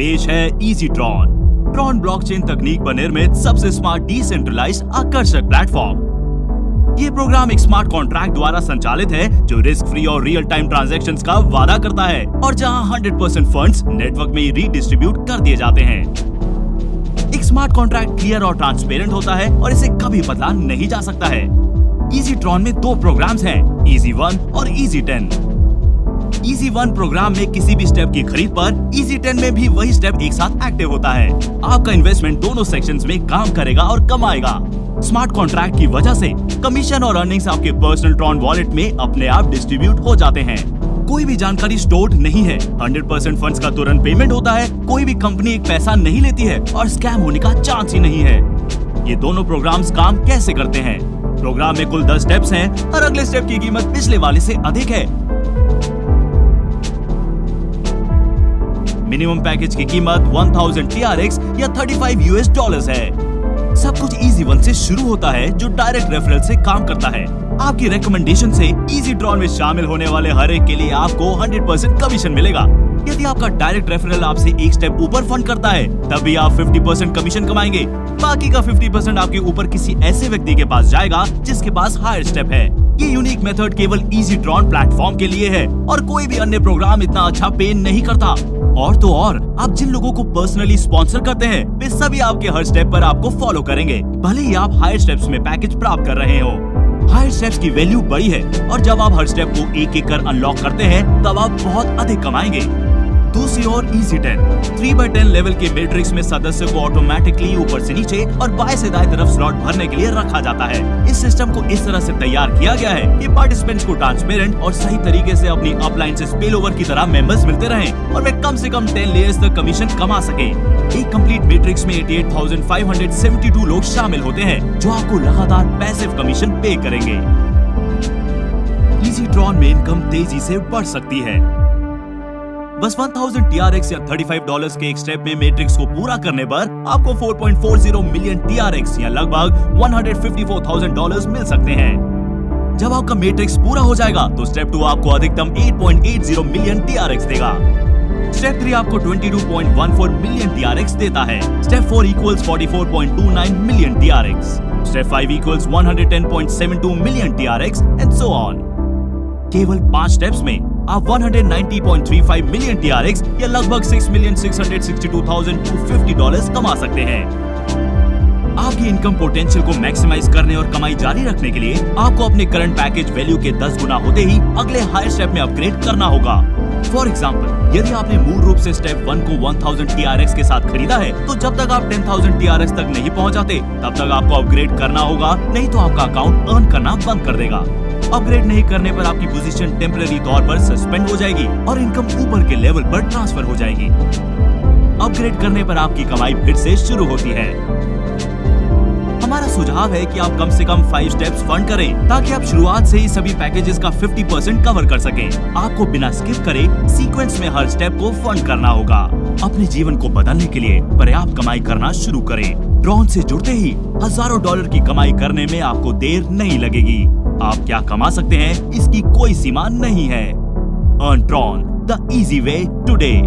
पेश है easy Tron. Tron blockchain तकनीक पर निर्मित सबसे स्मार्ट डिसेंट्रलाइज्ड आकर्षक प्लेटफॉर्म। ये प्रोग्राम एक स्मार्ट कॉन्ट्रैक्ट द्वारा संचालित है जो रिस्क फ्री और रियल टाइम ट्रांजैक्शंस का वादा करता है और जहां 100% फंड्स नेटवर्क में रीडिस्ट्रीब्यूट कर दिए जाते हैं। एक स्मार्ट कॉन्ट्रैक्ट क्लियर और ट्रांसपेरेंट होता है और इसे कभी बदला नहीं जा सकता है। इजी ट्रॉन में 2 प्रोग्राम्स हैं, इजी 1 और इजी 10। इजी 1 प्रोग्राम में किसी भी स्टेप की खरीद पर इजी 10 में भी वही स्टेप एक साथ एक्टिव होता है। आपका इन्वेस्टमेंट दोनों सेक्शंस में काम करेगा और कमाएगा। स्मार्ट कॉन्ट्रैक्ट की वजह से कमीशन और अर्निंग्स आपके पर्सनल ट्रॉन वॉलेट में अपने आप डिस्ट्रीब्यूट हो जाते हैं। कोई भी जानकारी स्टोर्ड नहीं है, 100% फंड्स का तुरंत पेमेंट होता है, कोई भी कंपनी एक पैसा नहीं लेती है और स्कैम होने का चांस ही नहीं है। ये दोनों प्रोग्राम्स काम कैसे करते हैं? प्रोग्राम में कुल 10 स्टेप्स हैं, हर अगले स्टेप की कीमत पिछले वाले से अधिक है। मिनिमम पैकेज की कीमत 1000 TRX या $35 है। सब कुछ इजी 1 से शुरू होता है जो डायरेक्ट रेफरल से काम करता है। आपकी रिकमेंडेशन से इजी ट्रॉन में शामिल होने वाले हर एक के लिए आपको 100% कमीशन मिलेगा। यदि आपका डायरेक्ट रेफरल आपसे एक स्टेप ऊपर फंड करता है तब भी आप 50% कमीशन कमाएंगे। बाकी का 50% आपके ऊपर किसी ऐसे व्यक्ति के पास जाएगा जिसके पास हायर स्टेप है। ये यूनिक मेथड केवल इजी ट्रॉन प्लेटफॉर्म के लिए है और कोई भी अन्य प्रोग्राम इतना अच्छा पे नहीं करता। और तो और आप जिन लोगों को पर्सनली स्पॉन्सर करते हैं वे सभी आपके हर स्टेप पर आपको फॉलो करेंगे, भले ही आप हायर स्टेप्स में पैकेज प्राप्त कर रहे हो। हायर स्टेप्स की वैल्यू बड़ी है और जब आप हर स्टेप को एक एक कर अनलॉक करते हैं तब आप बहुत अधिक कमाएंगे। दूसरी ओर इजी 10 3x10 लेवल के मैट्रिक्स में सदस्य को ऑटोमेटिकली ऊपर से नीचे और बाएं से दाएं तरफ स्लॉट भरने के लिए रखा जाता है। इस सिस्टम को इस तरह से तैयार किया गया है कि पार्टिसिपेंट्स को ट्रांसपेरेंट और सही तरीके से अपनी अपलाइन से स्पिल ओवर की तरह मेंबर्स मिलते रहें और वे कम से कम 10 लेयर्स तक कमीशन कमा सके। एक कंप्लीट मैट्रिक्स में 88,572 लोग शामिल होते हैं जो आपको लगातार पैसिव कमीशन पे करेंगे। इजी ट्रॉन में इनकम तेजी से बढ़ सकती है। बस 1000 TRX या $35 के एक स्टेप में मैट्रिक्स को पूरा करने पर आपको 4.40 मिलियन TRX या लगभग $154,000 मिल सकते हैं। जब आपका मैट्रिक्स पूरा हो जाएगा तो स्टेप 2 आपको अधिकतम 8.80 मिलियन TRX देगा। स्टेप 3 आपको 22.14 मिलियन TRX देता है। Step 4 equals 44.29 million TRX। Step 5 equals 110.72 million TRX and so on. केवल 5 स्टेप्स में आप 190.35 मिलियन TRX या लगभग $6,662,250 कमा सकते हैं। आपकी इनकम पोटेंशियल को मैक्सिमाइज करने और कमाई जारी रखने के लिए आपको अपने करंट पैकेज वैल्यू के 10 गुना होते ही अगले हायर स्टेप में अपग्रेड करना होगा। फॉर एग्जाम्पल, यदि आपने मूल रूप से स्टेप 1 को 1000 TRX के साथ खरीदा है तो जब तक आप 10,000 TRX तक नहीं पहुंच जाते तब तक आपको अपग्रेड करना होगा, नहीं तो आपका अकाउंट अर्न करना बंद कर देगा। अपग्रेड नहीं करने पर आपकी पोजीशन टेम्पररी तौर पर सस्पेंड हो जाएगी और इनकम ऊपर के लेवल पर ट्रांसफर हो जाएगी। अपग्रेड करने पर आपकी कमाई फिर से शुरू होती है। हमारा सुझाव है कि आप कम से कम 5 स्टेप्स फंड करें ताकि आप शुरुआत से ही सभी पैकेजेस का 50% कवर कर सकें। आपको बिना स्किप करे सीक्वेंस में हर स्टेप को फंड करना होगा। अपने जीवन को बदलने के लिए पर्याप्त कमाई करना शुरू करें। ट्रॉन से जुड़ते ही हजारों डॉलर की कमाई करने में आपको देर नहीं लगेगी। आप क्या कमा सकते हैं इसकी कोई सीमा नहीं है। Earn Tron, the easy way today.